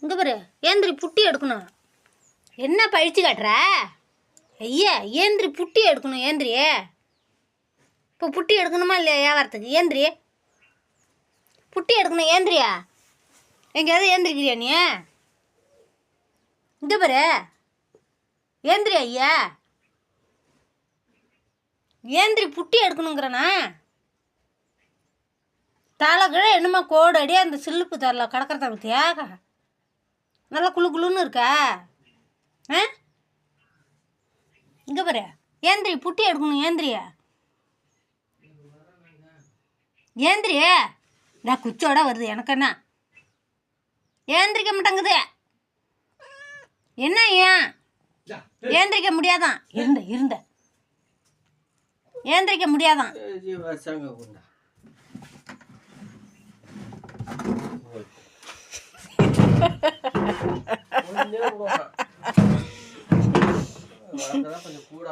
இங்கே பாரு ஏந்திரி புட்டி எடுக்கணும். என்ன பழிச்சு காட்டுற? ஐயா ஏந்திரி புட்டி எடுக்கணும். ஏந்திரி இப்போ புட்டி எடுக்கணுமா இல்லையா? வியாபாரத்துக்கு ஏந்திரி புட்டி எடுக்கணும். ஏந்திரியா எங்கேயாவது ஏந்திரிக்கிறியா நீ? இங்கே பாரு ஏந்திரி ஐயா ஏந்திரி புட்டி எடுக்கணுங்கிறண்ணா. தலை கீழே என்னமா கோடு அடியே அந்த சில்லுப்பு தரல கிடக்கிறத பற்றியா? நல்லா குழு குழுன்னு இருக்கா? ஆ இங்கே பாரு ஏந்திரி புட்டி எடுக்கணும். ஏந்திரியா ஏந்திரி நான் குச்சோட வருது எனக்கு என்ன ஏந்திரிக்க மாட்டேங்குது. என்ன ஏன் ஏந்திரிக்க முடியாதான்? இருந்த ஏந்திரிக்க முடியாதான். கொஞ்சம் கூட